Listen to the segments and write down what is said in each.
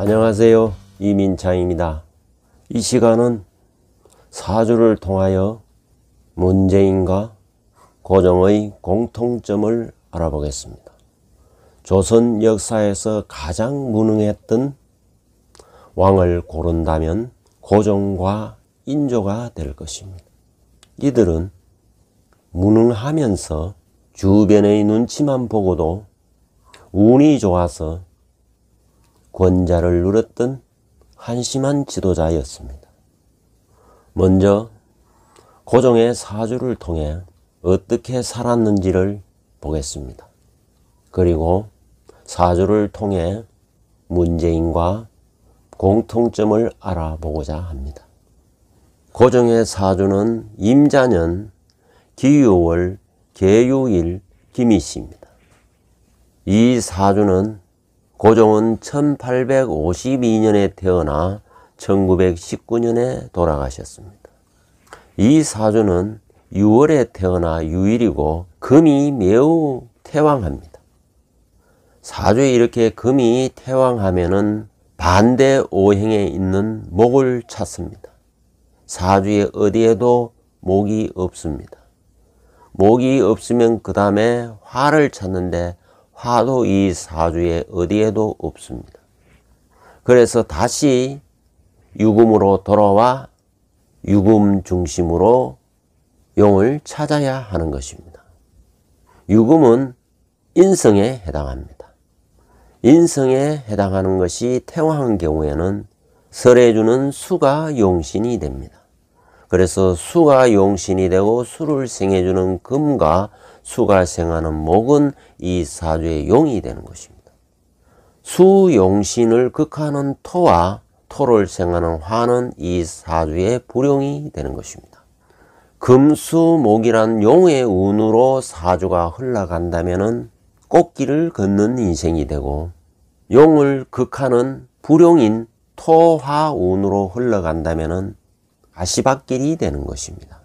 안녕하세요. 이민창입니다. 이 시간은 사주를 통하여 문재인과 고종의 공통점을 알아보겠습니다. 조선 역사에서 가장 무능했던 왕을 고른다면 고종과 인조가 될 것입니다. 이들은 무능하면서 주변의 눈치만 보고도 운이 좋아서 권자를 누렸던 한심한 지도자였습니다. 먼저 고종의 사주를 통해 어떻게 살았는지를 보겠습니다. 그리고 사주를 통해 문재인과 공통점을 알아보고자 합니다. 고종의 사주는 임자년 기유월 계유일 김이시입니다. 이 사주는 고종은 1852년에 태어나 1919년에 돌아가셨습니다. 이 사주는 6월에 태어나 유일이고 금이 매우 태왕합니다. 사주에 이렇게 금이 태왕하면은 반대 오행에 있는 목을 찾습니다. 사주에 어디에도 목이 없습니다. 목이 없으면 그 다음에 화를 찾는데 화도 이 사주에 어디에도 없습니다. 그래서 다시 유금으로 돌아와 유금 중심으로 용을 찾아야 하는 것입니다. 유금은 인성에 해당합니다. 인성에 해당하는 것이 태왕한 경우에는 설해주는 수가 용신이 됩니다. 그래서 수가 용신이 되고 수를 생해주는 금과 수가 생하는 목은 이 사주의 용이 되는 것입니다. 수 용신을 극하는 토와 토를 생하는 화는 이 사주의 불용이 되는 것입니다. 금수목이란 용의 운으로 사주가 흘러간다면 꽃길을 걷는 인생이 되고, 용을 극하는 불용인 토화 운으로 흘러간다면 아시밭길이 되는 것입니다.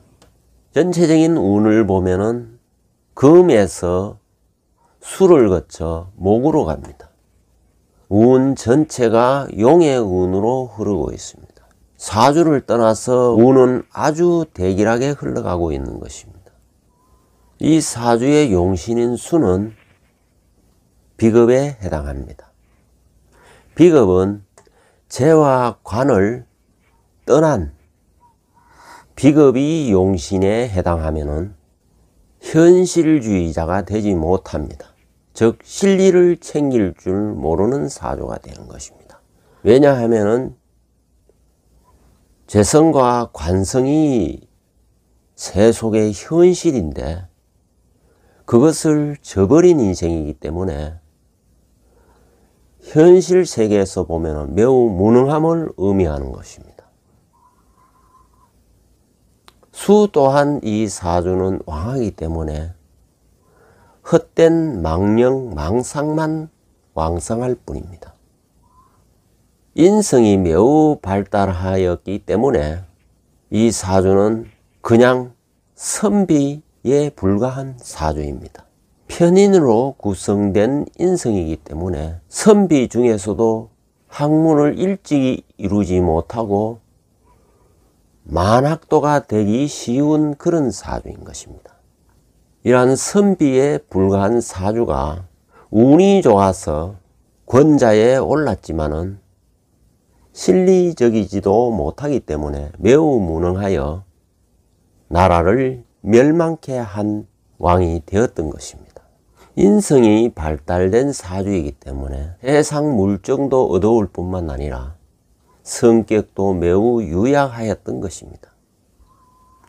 전체적인 운을 보면은 금에서 수를 거쳐 목으로 갑니다. 운 전체가 용의 운으로 흐르고 있습니다. 사주를 떠나서 운은 아주 대길하게 흘러가고 있는 것입니다. 이 사주의 용신인 수는 비겁에 해당합니다. 비겁은 재와 관을 떠난 비겁이 용신에 해당하면은 현실주의자가 되지 못합니다. 즉 실리를 챙길 줄 모르는 사주가 되는 것입니다. 왜냐하면은 재성과 관성이 세속의 현실인데 그것을 저버린 인생이기 때문에 현실 세계에서 보면 매우 무능함을 의미하는 것입니다. 수 또한 이 사주는 왕하기 때문에 헛된 망령, 망상만 왕성할 뿐입니다. 인성이 매우 발달하였기 때문에 이 사주는 그냥 선비에 불과한 사주입니다. 편인으로 구성된 인성이기 때문에 선비 중에서도 학문을 일찍 이루지 못하고 만학도가 되기 쉬운 그런 사주인 것입니다. 이러한 선비에 불과한 사주가 운이 좋아서 권자에 올랐지만은 실리적이지도 못하기 때문에 매우 무능하여 나라를 멸망케 한 왕이 되었던 것입니다. 인성이 발달된 사주이기 때문에 해상 물정도 어두울 뿐만 아니라 성격도 매우 유약하였던 것입니다.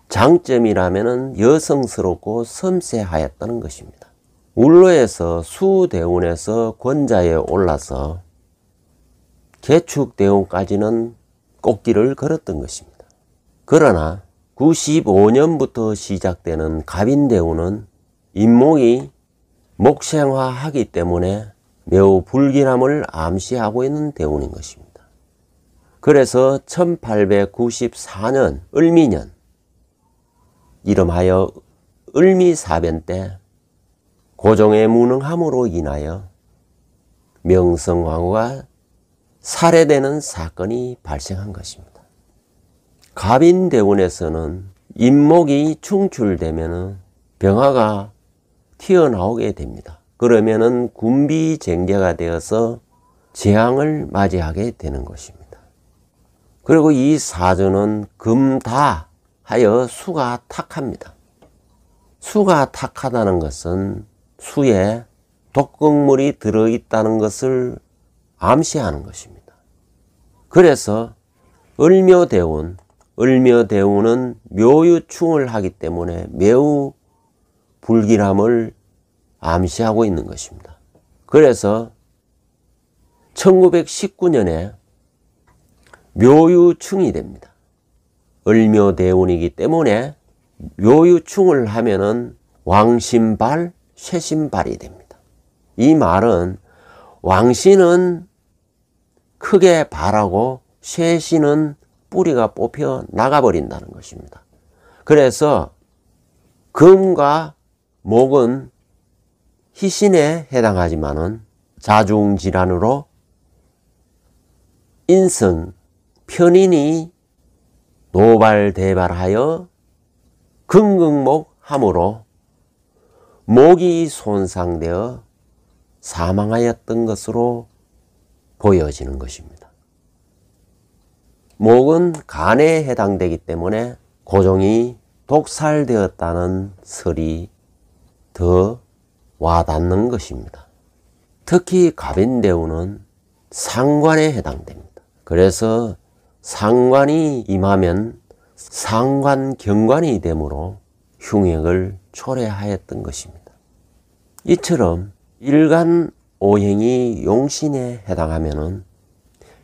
장점이라면 여성스럽고 섬세하였다는 것입니다. 울로에서 수대운에서 권자에 올라서 개축대운까지는 꽃길을 걸었던 것입니다. 그러나 95년부터 시작되는 갑인대운은 인목이 목생화하기 때문에 매우 불길함을 암시하고 있는 대운인 것입니다. 그래서 1894년 을미년, 이름하여 을미사변 때 고종의 무능함으로 인하여 명성황후가 살해되는 사건이 발생한 것입니다. 갑인대운에서는 인목이 충출되면 병화가 튀어나오게 됩니다. 그러면은 군비쟁제가 되어서 재앙을 맞이하게 되는 것입니다. 그리고 이 사주는 금다 하여 수가 탁합니다. 수가 탁하다는 것은 수에 독극물이 들어있다는 것을 암시하는 것입니다. 그래서 을묘대운, 을묘대운은 묘유충을 하기 때문에 매우 불길함을 암시하고 있는 것입니다. 그래서 1919년에 묘유충이 됩니다. 을묘대운이기 때문에 묘유충을 하면은 왕신발, 쇠신발이 됩니다. 이 말은 왕신은 크게 발하고 쇠신은 뿌리가 뽑혀 나가버린다는 것입니다. 그래서 금과 목은 희신에 해당하지만은 자중질환으로 인성, 편인이 노발대발하여 긍긍목함으로 목이 손상되어 사망하였던 것으로 보여지는 것입니다. 목은 간에 해당되기 때문에 고종이 독살되었다는 설이 더 와닿는 것입니다. 특히 갑인대운은 상관에 해당됩니다. 그래서 상관이 임하면 상관경관이 되므로 흉액을 초래하였던 것입니다. 이처럼 일간 오행이 용신에 해당하면은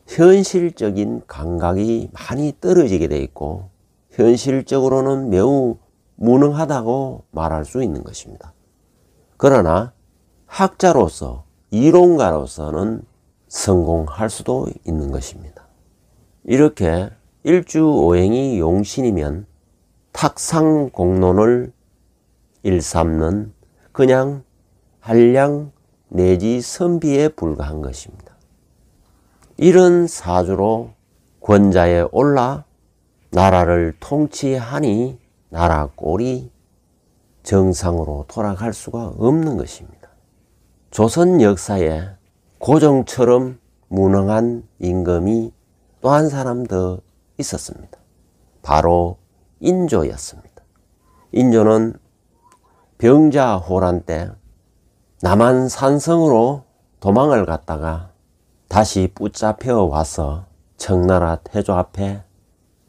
현실적인 감각이 많이 떨어지게 되어 있고 현실적으로는 매우 무능하다고 말할 수 있는 것입니다. 그러나 학자로서 이론가로서는 성공할 수도 있는 것입니다. 이렇게 일주오행이 용신이면 탁상공론을 일삼는 그냥 한량 내지 선비에 불과한 것입니다. 이런 사주로 권자에 올라 나라를 통치하니 나라 꼴이 정상으로 돌아갈 수가 없는 것입니다. 조선 역사에 고종처럼 무능한 임금이 또 한 사람 더 있었습니다. 바로 인조였습니다. 인조는 병자호란 때 남한 산성으로 도망을 갔다가 다시 붙잡혀 와서 청나라 태조 앞에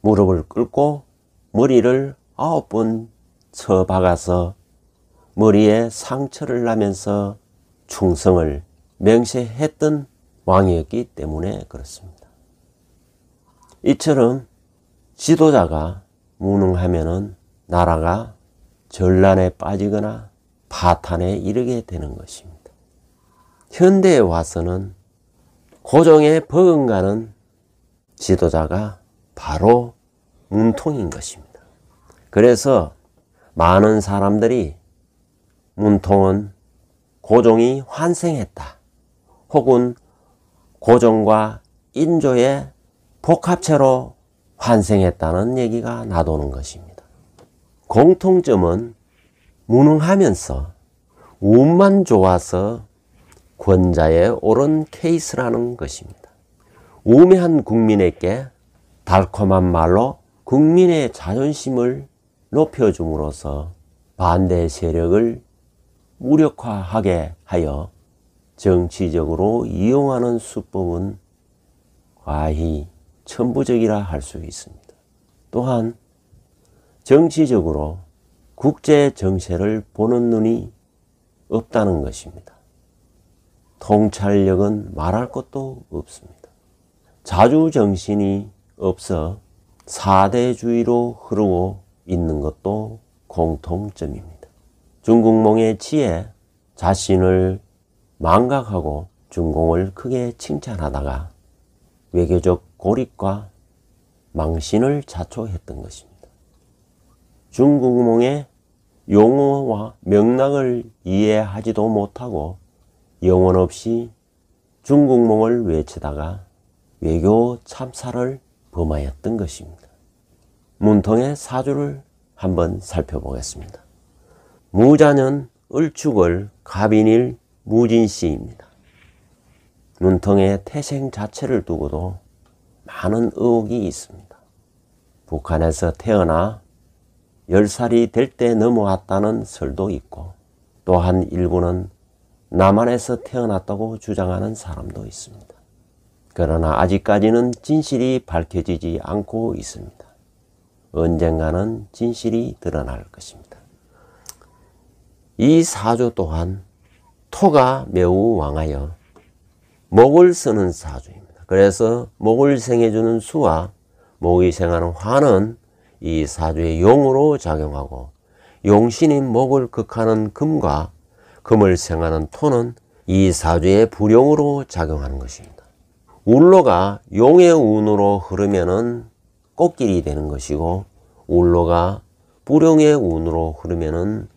무릎을 꿇고 머리를 9번 쳐박아서 머리에 상처를 나면서 충성을 맹세했던 왕이었기 때문에 그렇습니다. 이처럼 지도자가 무능하면은 나라가 전란에 빠지거나 파탄에 이르게 되는 것입니다. 현대에 와서는 고종에 버금가는 지도자가 바로 문통인 것입니다. 그래서 많은 사람들이 문통은 고종이 환생했다 혹은 고종과 인조의 복합체로 환생했다는 얘기가 나도는 것입니다. 공통점은 무능하면서 운만 좋아서 권자에 오른 케이스라는 것입니다. 우매한 국민에게 달콤한 말로 국민의 자존심을 높여줌으로써 반대 세력을 무력화하게 하여 정치적으로 이용하는 수법은 과히 천부적이라 할 수 있습니다. 또한 정치적으로 국제 정세를 보는 눈이 없다는 것입니다. 통찰력은 말할 것도 없습니다. 자주정신이 없어 사대주의로 흐르고 있는 것도 공통점입니다. 중국몽의 지혜 자신을 망각하고 중공을 크게 칭찬하다가 외교적 고립과 망신을 자초했던 것입니다. 중국몽의 용어와 맥락을 이해하지도 못하고 영혼 없이 중국몽을 외치다가 외교 참사를 범하였던 것입니다. 문통의 사주를 한번 살펴보겠습니다. 무자년 을축을 갑인일 무진시입니다. 문통의 태생 자체를 두고도 많은 의혹이 있습니다. 북한에서 태어나 10살이 될 때 넘어왔다는 설도 있고, 또한 일부는 남한에서 태어났다고 주장하는 사람도 있습니다. 그러나 아직까지는 진실이 밝혀지지 않고 있습니다. 언젠가는 진실이 드러날 것입니다. 이 사주 또한 토가 매우 왕하여 목을 쓰는 사주입니다. 그래서 목을 생해주는 수와 목이 생하는 화는 이 사주의 용으로 작용하고, 용신인 목을 극하는 금과 금을 생하는 토는 이 사주의 불용으로 작용하는 것입니다. 울로가 용의 운으로 흐르면은 꽃길이 되는 것이고, 울로가 불용의 운으로 흐르면은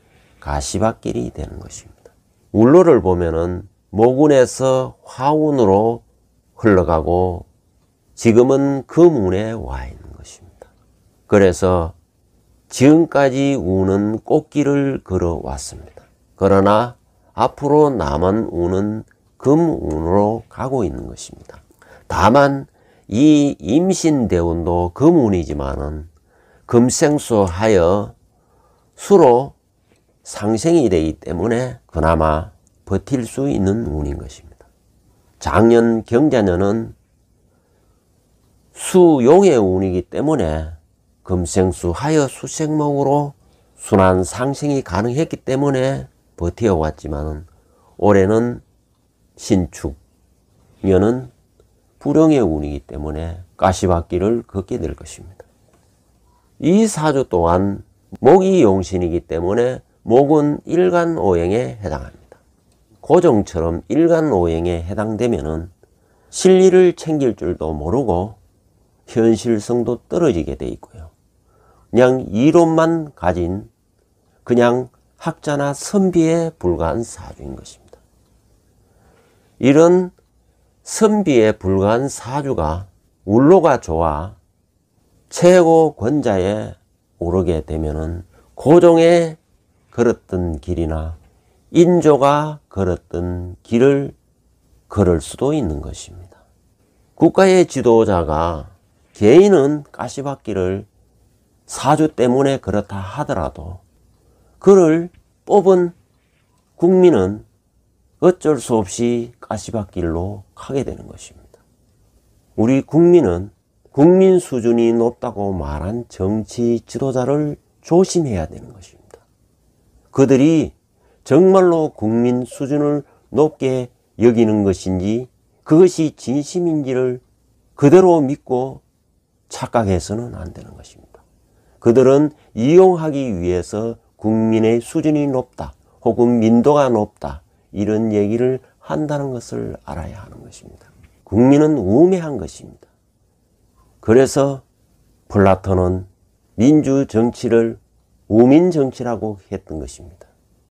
가시밭길이 되는 것입니다. 울로를 보면은 목운에서 화운으로 흘러가고 지금은 금운에 와 있는 것입니다. 그래서 지금까지 운은 꽃길을 걸어왔습니다. 그러나 앞으로 남은 운은 금운으로 가고 있는 것입니다. 다만 이 임신대운도 금운이지만은 금생수하여 수로 상생이 되기 때문에 그나마 버틸 수 있는 운인 것입니다. 작년 경자년은 수용의 운이기 때문에 금생수하여 수생목으로 순환 상생이 가능했기 때문에 버텨왔지만, 올해는 신축년은 불용의 운이기 때문에 가시밭길을 걷게 될 것입니다. 이 사주 또한 목이 용신이기 때문에 목은 일간오행에 해당합니다. 고정처럼 일간오행에 해당되면은 실리를 챙길 줄도 모르고 현실성도 떨어지게 돼 있고요. 그냥 이론만 가진 그냥 학자나 선비에 불과한 사주인 것입니다. 이런 선비에 불과한 사주가 울로가 좋아 최고 권자에 오르게 되면은 고종에 걸었던 길이나 인조가 걸었던 길을 걸을 수도 있는 것입니다. 국가의 지도자가 개인은 가시밭길을 사주 때문에 그렇다 하더라도 그를 뽑은 국민은 어쩔 수 없이 가시밭길로 가게 되는 것입니다. 우리 국민은 국민 수준이 높다고 말한 정치 지도자를 조심해야 되는 것입니다. 그들이 정말로 국민 수준을 높게 여기는 것인지, 그것이 진심인지를 그대로 믿고 착각해서는 안 되는 것입니다. 그들은 이용하기 위해서 국민의 수준이 높다, 혹은 민도가 높다, 이런 얘기를 한다는 것을 알아야 하는 것입니다. 국민은 우매한 것입니다. 그래서 플라톤은 민주 정치를 우민 정치라고 했던 것입니다.